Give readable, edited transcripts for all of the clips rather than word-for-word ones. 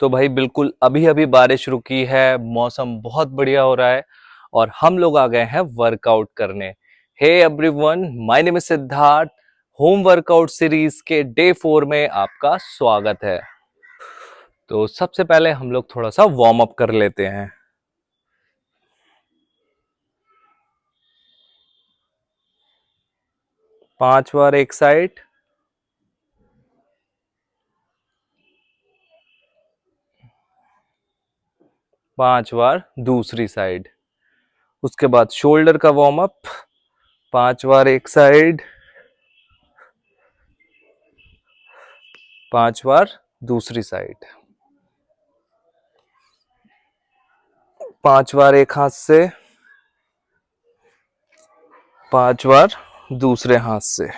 तो भाई बिल्कुल अभी अभी बारिश रुकी है, मौसम बहुत बढ़िया हो रहा है और हम लोग आ गए हैं वर्कआउट करने। Hey everyone, my name is Siddharth. Home workout series के डे 4 में आपका स्वागत है। तो सबसे पहले हम लोग थोड़ा सा वार्म अप कर लेते हैं। पांच बार एक साइड, पांच बार दूसरी साइड। उसके बाद शोल्डर का वार्म अप, पांच बार एक साइड, पांच बार दूसरी साइड, पांच बार एक हाथ से, पांच बार दूसरे हाथ से।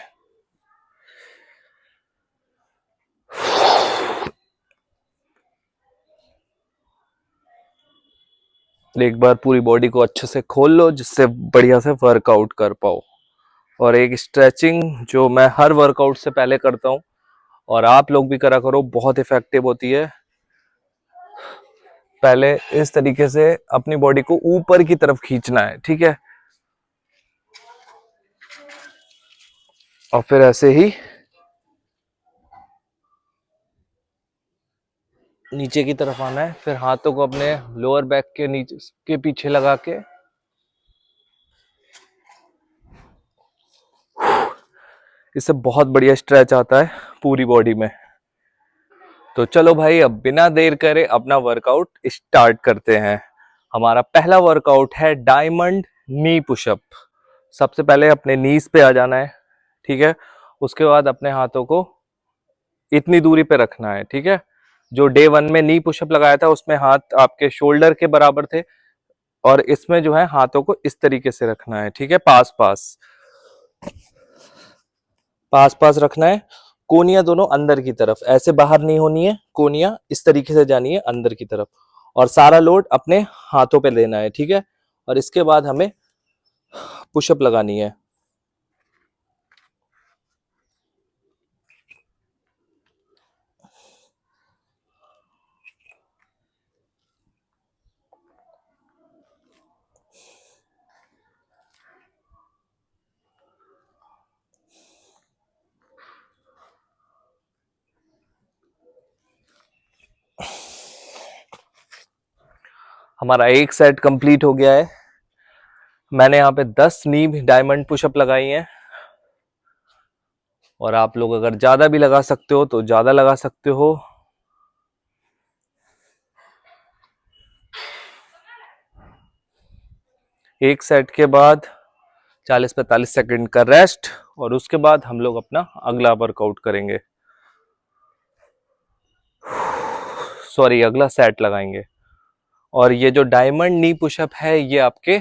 एक बार पूरी बॉडी को अच्छे से खोल लो जिससे बढ़िया से वर्कआउट कर पाओ। और एक स्ट्रेचिंग जो मैं हर वर्कआउट से पहले करता हूँ और आप लोग भी करा करो, बहुत इफेक्टिव होती है। पहले इस तरीके से अपनी बॉडी को ऊपर की तरफ खींचना है, ठीक है, और फिर ऐसे ही नीचे की तरफ आना है। फिर हाथों को अपने लोअर बैक के नीचे के पीछे लगा के इससे बहुत बढ़िया स्ट्रेच आता है पूरी बॉडी में। तो चलो भाई, अब बिना देर करे अपना वर्कआउट स्टार्ट करते हैं। हमारा पहला वर्कआउट है डायमंड नी पुशअप। सबसे पहले अपने नीज पे आ जाना है, ठीक है। उसके बाद अपने हाथों को इतनी दूरी पे रखना है, ठीक है। जो डे 1 में नी पुशअप लगाया था उसमें हाथ आपके शोल्डर के बराबर थे, और इसमें जो है हाथों को इस तरीके से रखना है, ठीक है। पास पास पास पास रखना है। कोनियां दोनों अंदर की तरफ, ऐसे बाहर नहीं होनी है, कोनियां इस तरीके से जानी है अंदर की तरफ, और सारा लोड अपने हाथों पे लेना है, ठीक है। और इसके बाद हमें पुशअप लगानी है। हमारा एक सेट कंप्लीट हो गया है। मैंने यहाँ पे 10 नी डायमंड पुशअप लगाई हैं, और आप लोग अगर ज्यादा भी लगा सकते हो तो ज्यादा लगा सकते हो। एक सेट के बाद 40-45 सेकंड का रेस्ट, और उसके बाद हम लोग अपना अगला वर्कआउट करेंगे, सॉरी अगला सेट लगाएंगे। और ये जो डायमंड नी पुशअप है ये आपके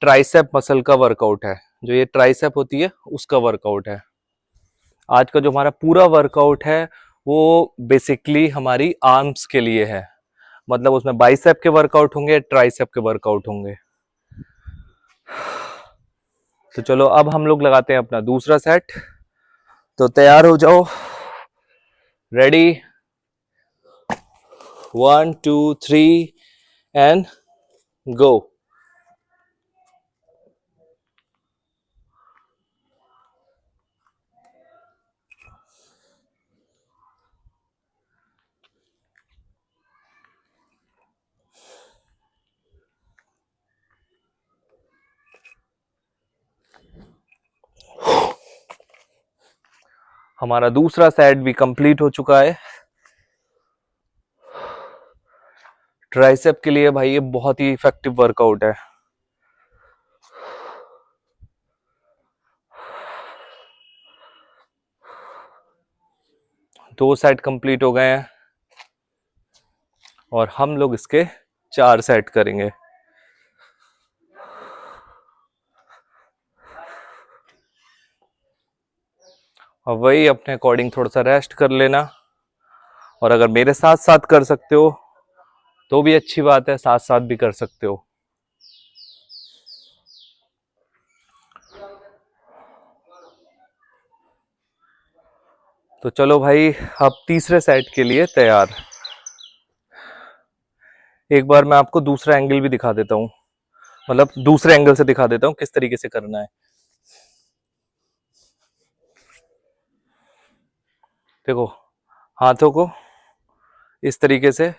ट्राइसेप मसल का वर्कआउट है। जो ये ट्राइसेप होती है उसका वर्कआउट है। आज का जो हमारा पूरा वर्कआउट है वो बेसिकली हमारी आर्म्स के लिए है। मतलब उसमें बाइसेप के वर्कआउट होंगे, ट्राइसेप के वर्कआउट होंगे। तो चलो अब हम लोग लगाते हैं अपना दूसरा सेट। तो तैयार हो जाओ, रेडी, 1 2 3 एंड गो। हमारा दूसरा सेट भी कंप्लीट हो चुका है। ट्राइसेप के लिए भाई ये बहुत ही इफेक्टिव वर्कआउट है। दो सेट कंप्लीट हो गए हैं और हम लोग इसके 4 सेट करेंगे। और वही अपने अकॉर्डिंग थोड़ा सा रेस्ट कर लेना, और अगर मेरे साथ साथ कर सकते हो तो भी अच्छी बात है, साथ साथ भी कर सकते हो। तो चलो भाई, अब तीसरे सेट के लिए तैयार, एक बार मैं आपको दूसरा एंगल भी दिखा देता हूँ, मतलब दूसरे एंगल से दिखा देता हूँ किस तरीके से करना है। देखो, हाथों को इस तरीके से,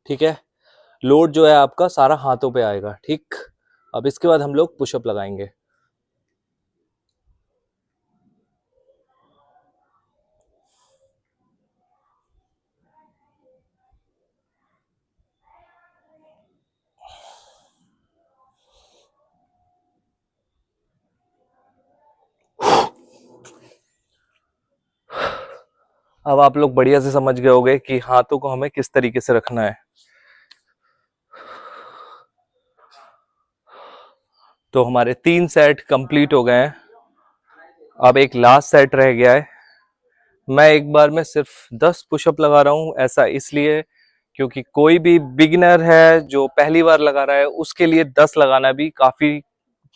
ठीक है, लोड जो है आपका सारा हाथों पे आएगा, ठीक। अब इसके बाद हम लोग पुशअप लगाएंगे। अब आप लोग बढ़िया से समझ गए होंगे कि हाथों को हमें किस तरीके से रखना है। तो हमारे 3 सेट कंप्लीट हो गए हैं, अब एक लास्ट सेट रह गया है। मैं एक बार में सिर्फ 10 पुशअप लगा रहा हूं, ऐसा इसलिए क्योंकि कोई भी बिगिनर है जो पहली बार लगा रहा है उसके लिए 10 लगाना भी काफी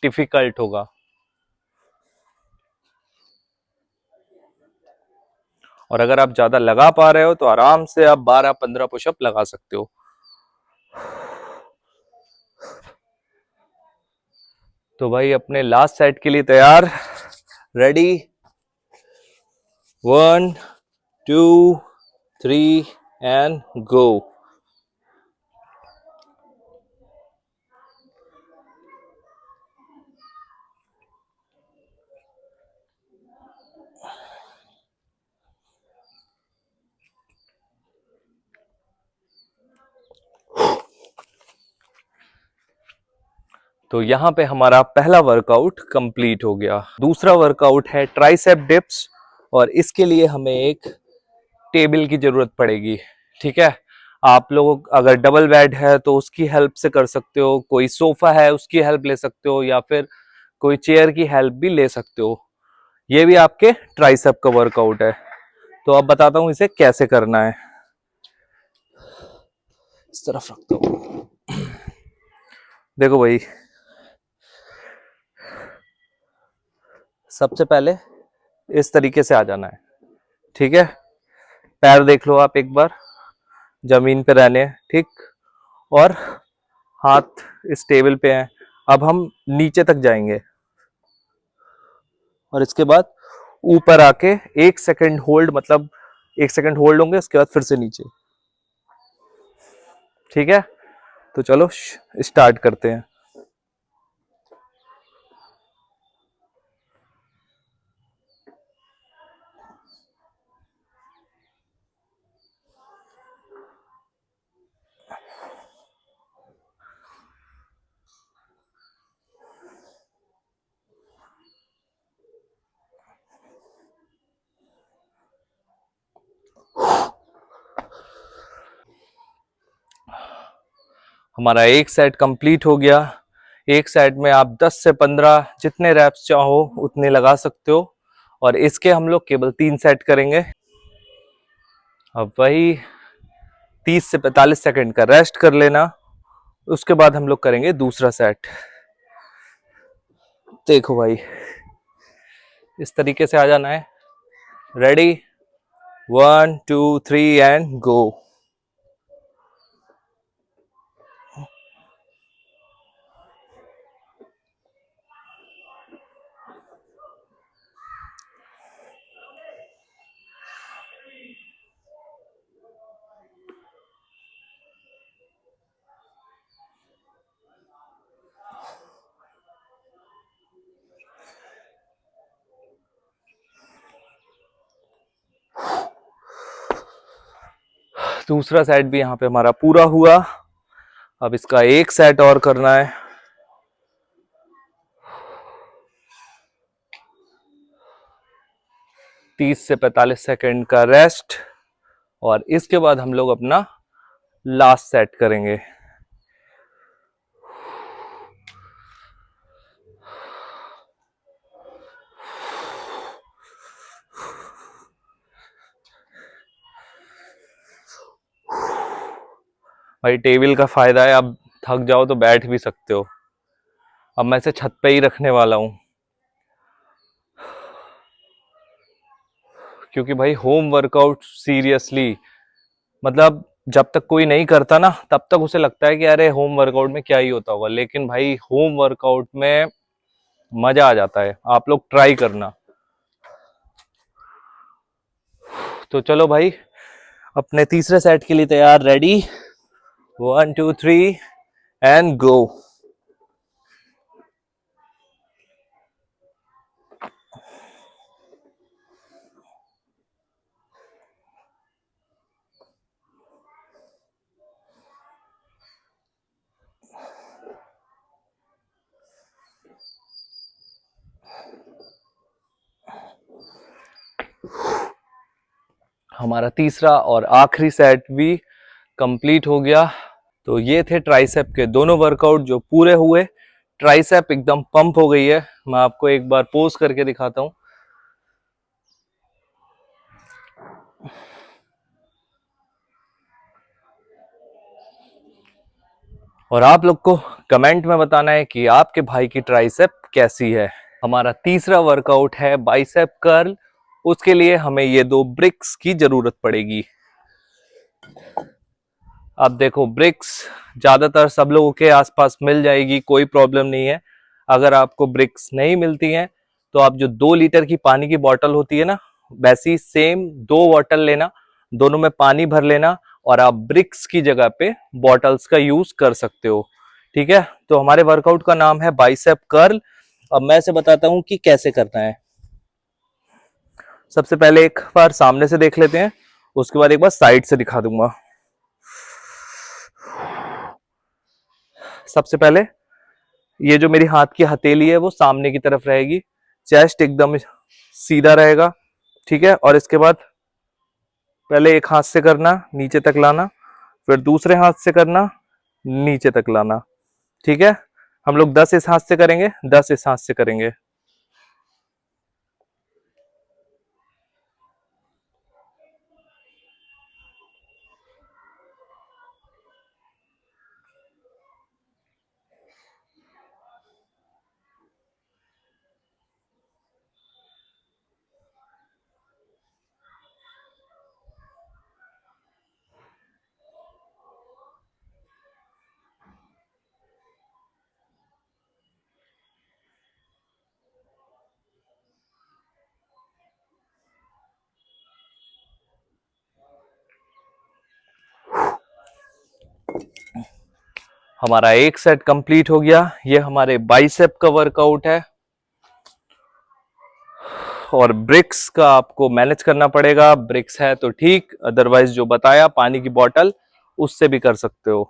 डिफिकल्ट होगा। और अगर आप ज्यादा लगा पा रहे हो तो आराम से आप 12-15 पुशअप लगा सकते हो। तो भाई अपने लास्ट सेट के लिए तैयार, रेडी, 1 2 3 एंड गो। तो यहाँ पे हमारा पहला वर्कआउट कंप्लीट हो गया। दूसरा वर्कआउट है ट्राइसेप डिप्स, और इसके लिए हमें एक टेबल की जरूरत पड़ेगी, ठीक है। आप लोग अगर डबल बेड है तो उसकी हेल्प से कर सकते हो, कोई सोफा है उसकी हेल्प ले सकते हो, या फिर कोई चेयर की हेल्प भी ले सकते हो। ये भी आपके ट्राइसेप का वर्कआउट है। तो अब बताता हूं इसे कैसे करना है। इस तरफ रखता हूं। देखो भाई, सबसे पहले इस तरीके से आ जाना है, ठीक है। पैर देख लो आप एक बार, जमीन पे रहने हैं, ठीक। और हाथ इस टेबल पे हैं। अब हम नीचे तक जाएंगे और इसके बाद ऊपर आके 1 सेकंड होल्ड, मतलब 1 सेकंड होल्ड होंगे, उसके बाद फिर से नीचे, ठीक है। तो चलो स्टार्ट करते हैं। हमारा एक सेट कंप्लीट हो गया। एक सेट में आप 10 से 15 जितने रैप्स चाहो उतने लगा सकते हो, और इसके हम लोग केवल 3 सेट करेंगे। अब वही 30 से 45 सेकंड का रेस्ट कर लेना, उसके बाद हम लोग करेंगे दूसरा सेट। देखो भाई, इस तरीके से आ जाना है, रेडी, 1 2 3 एंड गो। दूसरा सेट भी यहाँ पे हमारा पूरा हुआ। अब इसका एक सेट और करना है। 30 से 45 सेकंड का रेस्ट, और इसके बाद हम लोग अपना लास्ट सेट करेंगे। भाई टेबल का फायदा है, अब थक जाओ तो बैठ भी सकते हो। अब मैं इसे छत पे ही रखने वाला हूं, क्योंकि भाई होम वर्कआउट सीरियसली, मतलब जब तक कोई नहीं करता ना तब तक उसे लगता है कि अरे होम वर्कआउट में क्या ही होता होगा, लेकिन भाई होम वर्कआउट में मजा आ जाता है। आप लोग ट्राई करना। तो चलो भाई, अपने तीसरे सेट के लिए तैयार, रेडी, 1 2 3 एंड गो। हमारा तीसरा और आखिरी सेट भी कंप्लीट हो गया। तो ये थे ट्राइसेप के दोनों वर्कआउट जो पूरे हुए। ट्राइसेप एकदम पंप हो गई है। मैं आपको एक बार पोज करके दिखाता हूं। और आप लोग को कमेंट में बताना है कि आपके भाई की ट्राइसेप कैसी है। हमारा तीसरा वर्कआउट है बाइसेप कर्ल। उसके लिए हमें ये 2 ब्रिक्स की जरूरत पड़ेगी। अब देखो, ब्रिक्स ज्यादातर सब लोगों के आसपास मिल जाएगी, कोई प्रॉब्लम नहीं है। अगर आपको ब्रिक्स नहीं मिलती हैं तो आप जो 2 लीटर की पानी की बोतल होती है ना, वैसी सेम 2 बोतल लेना, दोनों में पानी भर लेना और आप ब्रिक्स की जगह पे बॉटल्स का यूज कर सकते हो। ठीक है, तो हमारे वर्कआउट का नाम है बाइसेप कर्ल। अब मैं से बताता हूं कि कैसे करना है। सबसे पहले एक बार सामने से देख लेते हैं, उसके बाद एक बार साइड से दिखा दूंगा। सबसे पहले ये जो मेरी हाथ की हथेली है वो सामने की तरफ रहेगी, चेस्ट एकदम सीधा रहेगा। ठीक है, और इसके बाद पहले एक हाथ से करना, नीचे तक लाना, फिर दूसरे हाथ से करना, नीचे तक लाना। ठीक है, हम लोग 10 इस हाथ से करेंगे, 10 इस हाथ से करेंगे। हमारा एक सेट कंप्लीट हो गया। ये हमारे बाइसेप का वर्कआउट है। और ब्रिक्स का आपको मैनेज करना पड़ेगा, ब्रिक्स है तो ठीक, अदरवाइज जो बताया पानी की बोतल, उससे भी कर सकते हो।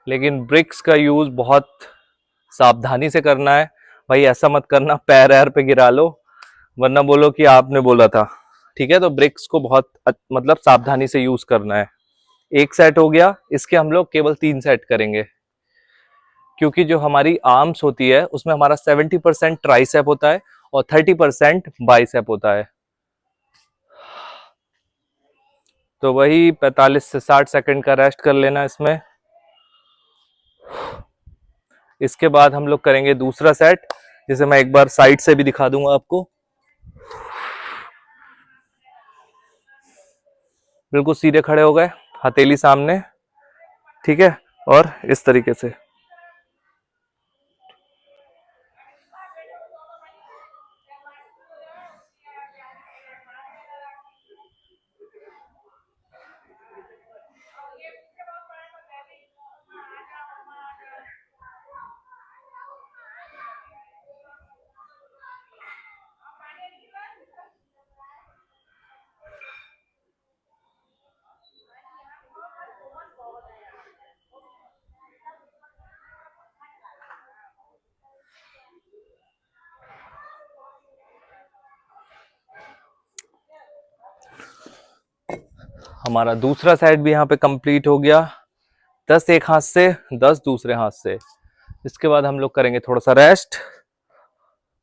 लेकिन ब्रिक्स का यूज बहुत सावधानी से करना है भाई। ऐसा मत करना पैर ऐर पे गिरा लो, वरना बोलो कि आपने बोला था। ठीक है, तो ब्रिक्स को बहुत मतलब सावधानी से यूज करना है। एक सेट हो गया, इसके हम लोग केवल 3 सेट करेंगे, क्योंकि जो हमारी आर्म्स होती है उसमें हमारा 70% ट्राइसेप होता है और 30% बाइसेप होता है। तो वही 45 से 60 सेकंड का रेस्ट कर लेना इसमें। इसके बाद हम लोग करेंगे दूसरा सेट, जिसे मैं एक बार साइड से भी दिखा दूंगा आपको। बिल्कुल सीधे खड़े हो गए, हथेली सामने। ठीक है, और इस तरीके से। हमारा दूसरा सेट भी यहाँ पे कंप्लीट हो गया। 10 एक हाथ से, 10 दूसरे हाथ से। इसके बाद हम लोग करेंगे थोड़ा सा रेस्ट,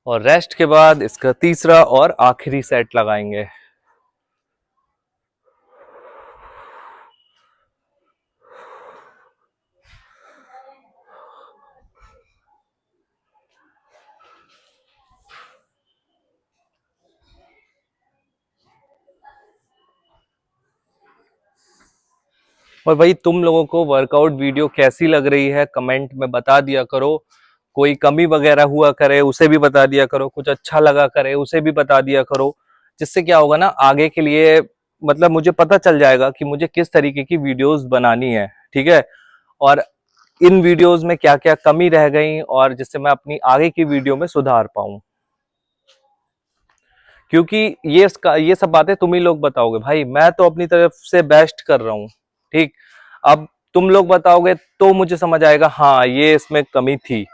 और रेस्ट के बाद इसका तीसरा और आखिरी सेट लगाएंगे। और भाई तुम लोगों को वर्कआउट वीडियो कैसी लग रही है कमेंट में बता दिया करो। कोई कमी वगैरह हुआ करे उसे भी बता दिया करो, कुछ अच्छा लगा करे उसे भी बता दिया करो। जिससे क्या होगा ना, आगे के लिए मतलब मुझे पता चल जाएगा कि मुझे किस तरीके की वीडियोस बनानी है, ठीक है। और इन वीडियोस में क्या क्या कमी रह गई, और जिससे मैं अपनी आगे की वीडियो में सुधार पाऊं। क्योंकि ये सब बातें तुम ही लोग बताओगे भाई, मैं तो अपनी तरफ से बेस्ट कर रहा हूँ, ठीक। अब तुम लोग बताओगे तो मुझे समझ आएगा, हाँ ये इसमें कमी थी।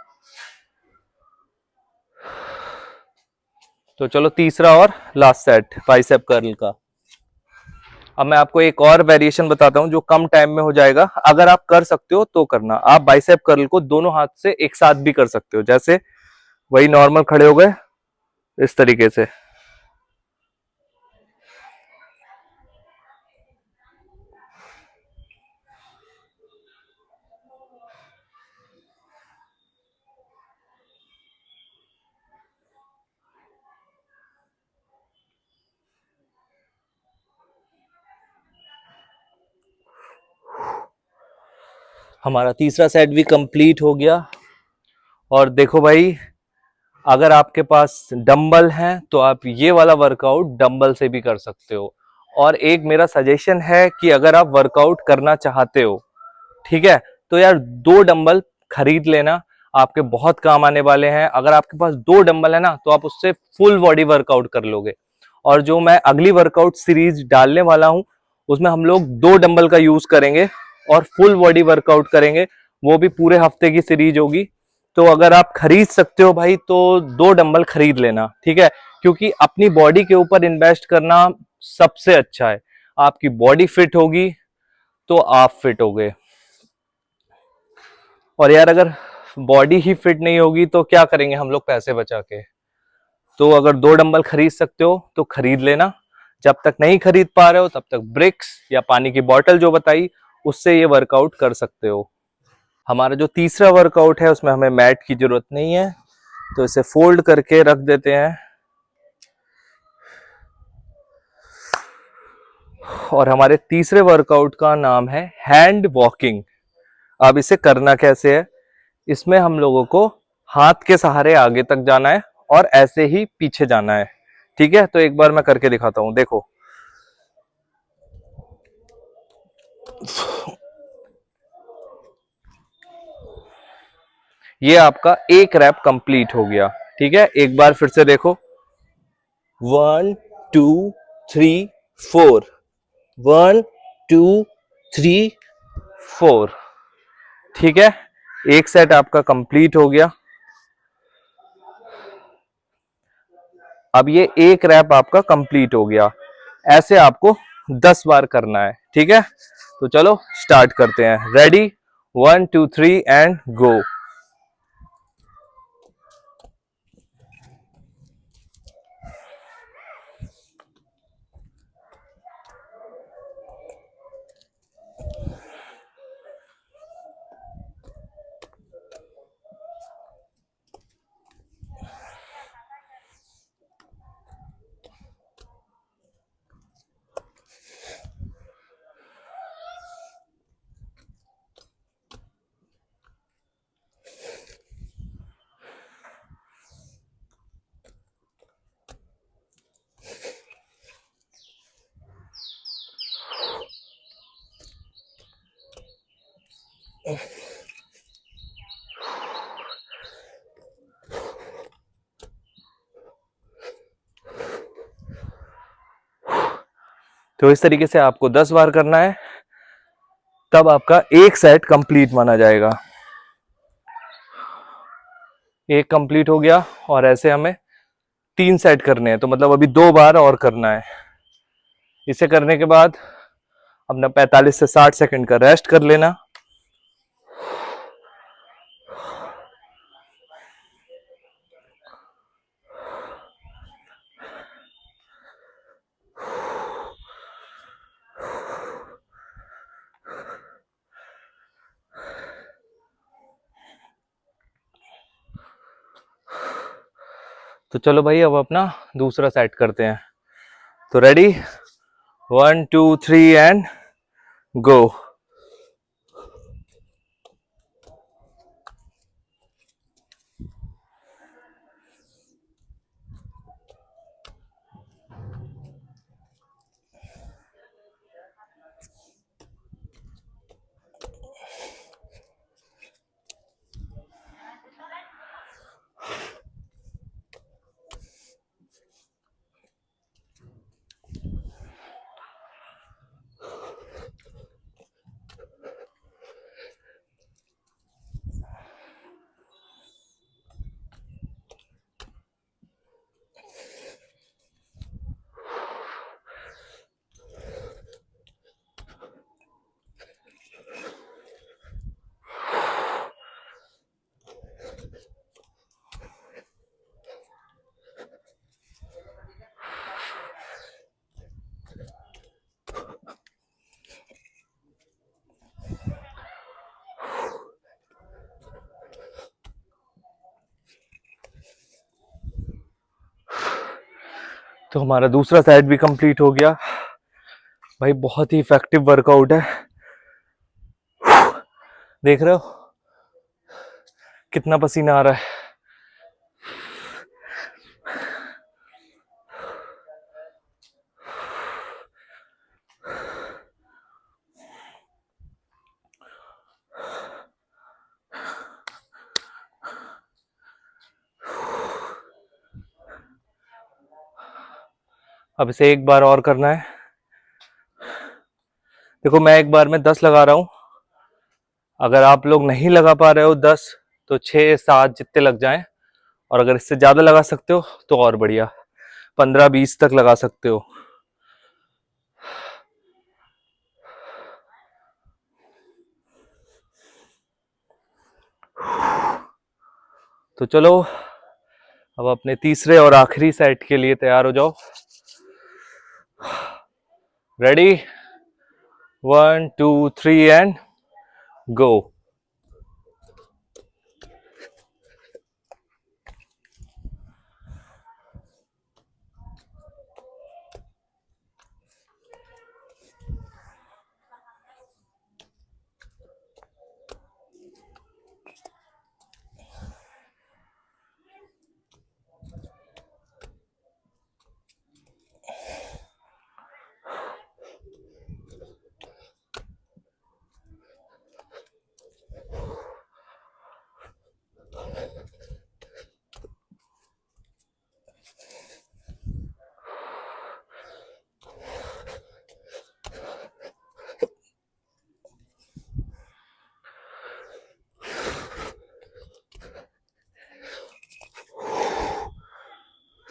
तो चलो तीसरा और लास्ट सेट बाइसेप कर्ल का। अब मैं आपको एक और वेरिएशन बताता हूं जो कम टाइम में हो जाएगा। अगर आप कर सकते हो तो करना। आप बाइसेप कर्ल को दोनों हाथ से एक साथ भी कर सकते हो, जैसे वही नॉर्मल खड़े हो गए इस तरीके से। हमारा तीसरा सेट भी कंप्लीट हो गया। और देखो भाई, अगर आपके पास डंबल हैं तो आप ये वाला वर्कआउट डंबल से भी कर सकते हो। और एक मेरा सजेशन है कि अगर आप वर्कआउट करना चाहते हो, ठीक है, तो यार 2 डंबल खरीद लेना, आपके बहुत काम आने वाले हैं। अगर आपके पास 2 डंबल है ना, तो आप उससे फुल बॉडी वर्कआउट कर लोगे। और जो मैं अगली वर्कआउट सीरीज डालने वाला हूं, उसमें हम लोग 2 डंबल का यूज करेंगे और फुल बॉडी वर्कआउट करेंगे। वो भी पूरे हफ्ते की सीरीज होगी। तो अगर आप खरीद सकते हो भाई, तो 2 डंबल खरीद लेना, ठीक है। क्योंकि अपनी बॉडी के ऊपर इन्वेस्ट करना सबसे अच्छा है। आपकी बॉडी फिट होगी तो आप फिट होगे। और यार अगर बॉडी ही फिट नहीं होगी तो क्या करेंगे हम लोग पैसे बचा के। तो अगर 2 डंबल खरीद सकते हो तो खरीद लेना। जब तक नहीं खरीद पा रहे हो तब तक ब्रिक्स या पानी की बोतल जो बताई उससे ये वर्कआउट कर सकते हो। हमारा जो तीसरा वर्कआउट है उसमें हमें मैट की जरूरत नहीं है, तो इसे फोल्ड करके रख देते हैं। और हमारे तीसरे वर्कआउट का नाम है हैंड वॉकिंग। अब इसे करना कैसे है, इसमें हम लोगों को हाथ के सहारे आगे तक जाना है और ऐसे ही पीछे जाना है, ठीक है। तो एक बार मैं करके दिखाता हूं, देखो। ये आपका एक रैप कंप्लीट हो गया, ठीक है। एक बार फिर से देखो, 1 2 3 4, 1 2 3 4, ठीक है। एक सेट आपका कंप्लीट हो गया। अब ये एक रैप आपका कंप्लीट हो गया। ऐसे आपको 10 बार करना है, ठीक है। तो चलो स्टार्ट करते हैं। Ready, 1 2 3 and go. तो इस तरीके से आपको 10 बार करना है, तब आपका एक सेट कंप्लीट माना जाएगा। एक कंप्लीट हो गया और ऐसे हमें 3 सेट करने हैं, तो मतलब अभी 2 बार और करना है। इसे करने के बाद अपना 45 से 60 सेकंड का रेस्ट कर लेना। तो चलो भाई, अब अपना दूसरा सेट करते हैं। तो रेडी, 1 2 3 एंड गो। तो हमारा दूसरा साइड भी कंप्लीट हो गया भाई। बहुत ही इफेक्टिव वर्कआउट है, देख रहे हो कितना पसीना आ रहा है। अब इसे एक बार और करना है। देखो मैं एक बार में 10 लगा रहा हूं, अगर आप लोग नहीं लगा पा रहे हो 10 तो 6-7 जितने लग जाएं, और अगर इससे ज्यादा लगा सकते हो तो और बढ़िया, 15-20 तक लगा सकते हो। तो चलो अब अपने तीसरे और आखिरी सेट के लिए तैयार हो जाओ। Ready, 1 2 3 and go.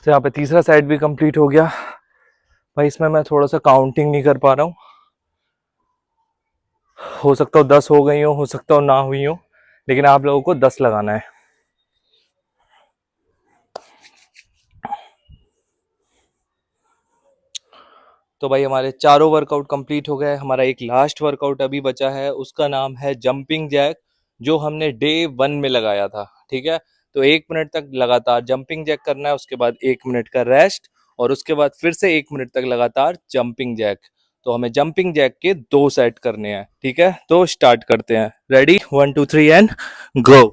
तो यहाँ पे तीसरा सेट भी कंप्लीट हो गया भाई। इसमें मैं थोड़ा सा काउंटिंग नहीं कर पा रहा हूँ, हो सकता हो 10 हो गई हो सकता हो ना हुई हो, लेकिन आप लोगों को 10 लगाना है। तो भाई हमारे चारों वर्कआउट कंप्लीट हो गए। हमारा एक लास्ट वर्कआउट अभी बचा है, उसका नाम है जंपिंग जैक, जो हमने डे 1 में लगाया था। ठीक है, तो 1 मिनट तक लगातार जंपिंग जैक करना है, उसके बाद 1 मिनट का रेस्ट, और उसके बाद फिर से 1 मिनट तक लगातार जंपिंग जैक। तो हमें जंपिंग जैक के 2 सेट करने हैं। ठीक है, तो स्टार्ट करते हैं। Ready, 1 2 3 and go.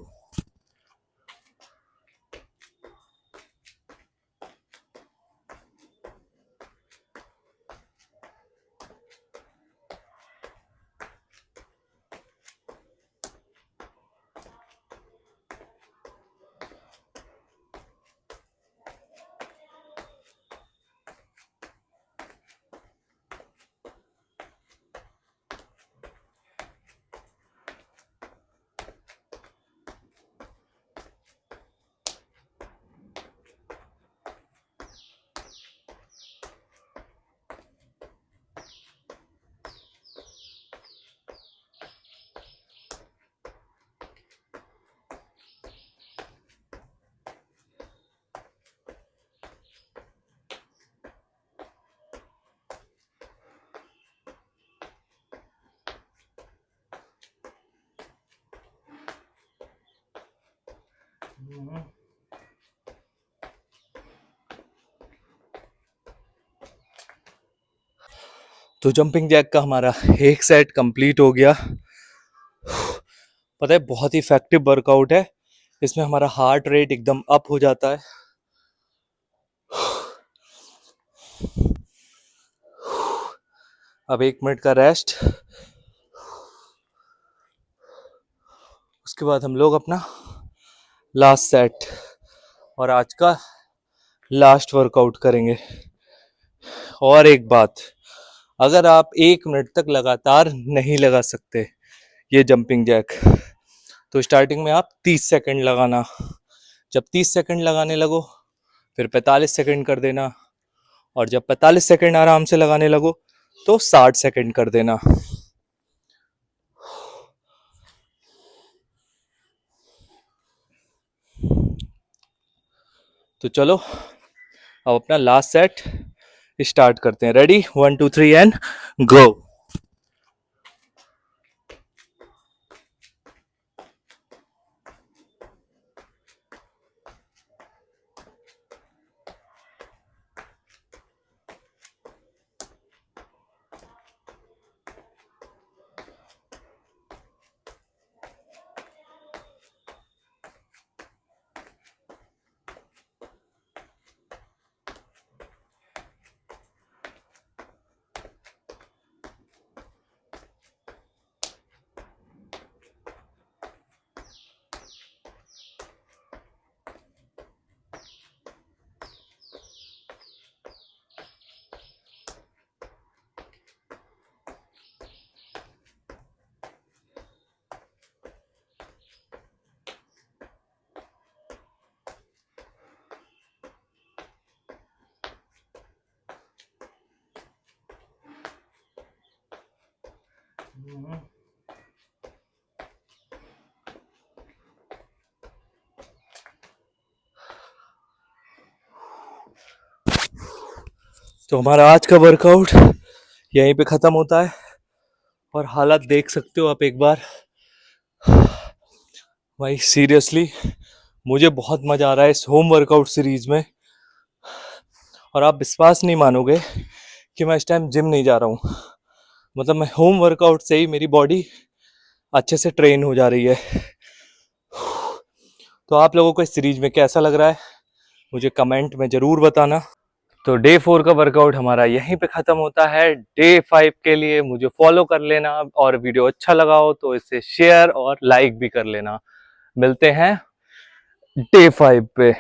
तो जंपिंग जैक का हमारा एक सेट कंप्लीट हो गया। पता है बहुत ही इफेक्टिव वर्कआउट है, इसमें हमारा हार्ट रेट एकदम अप हो जाता है। अब 1 मिनट का रेस्ट, उसके बाद हम लोग अपना लास्ट सेट और आज का लास्ट वर्कआउट करेंगे। और एक बात, अगर आप 1 मिनट तक लगातार नहीं लगा सकते ये जंपिंग जैक, तो स्टार्टिंग में आप 30 सेकंड लगाना। जब 30 सेकंड लगाने लगो फिर 45 सेकंड कर देना, और जब 45 सेकंड आराम से लगाने लगो तो 60 सेकंड कर देना। तो चलो अब अपना लास्ट सेट स्टार्ट करते हैं। Ready, 1 2 3 and go. तो हमारा आज का वर्कआउट यहीं पे खत्म होता है और हालत देख सकते हो आप एक बार। भाई सीरियसली मुझे बहुत मजा आ रहा है इस होम वर्कआउट सीरीज में, और आप विश्वास नहीं मानोगे कि मैं इस टाइम जिम नहीं जा रहा हूँ। मतलब मैं होम वर्कआउट से ही मेरी बॉडी अच्छे से ट्रेन हो जा रही है। तो आप लोगों को इस सीरीज में कैसा लग रहा है मुझे कमेंट में जरूर बताना। तो डे 4 का वर्कआउट हमारा यहीं पे खत्म होता है। डे 5 के लिए मुझे फॉलो कर लेना, और वीडियो अच्छा लगा हो तो इसे शेयर और लाइक भी कर लेना। मिलते हैं डे 5 पे।